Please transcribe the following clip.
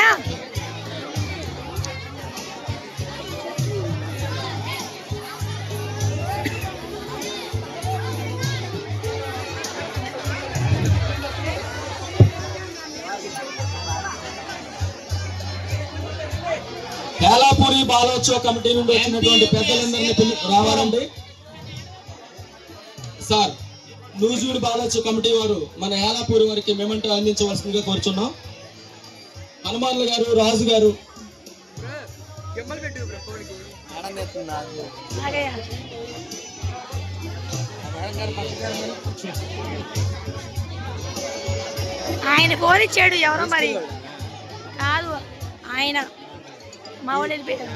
భయ్యా ఏలాపూరి బాలోత్సవ కమిటీ నుండి వచ్చినటువంటి పెద్దలందరినీ రావాలండి సార్. నూజివీడు బాలోత్సవ కమిటీ వారు మన ఏలాపూరి వారికి మెమెంటో అందించవలసిందిగా కోరుచున్నాం. హనుమాన్లు గారు, రాజు గారు ఆయన ఫోన్ ఇచ్చాడు ఎవరో మరి కాదు ఆయన మా వాళ్ళు వెళ్ళిపోయారు.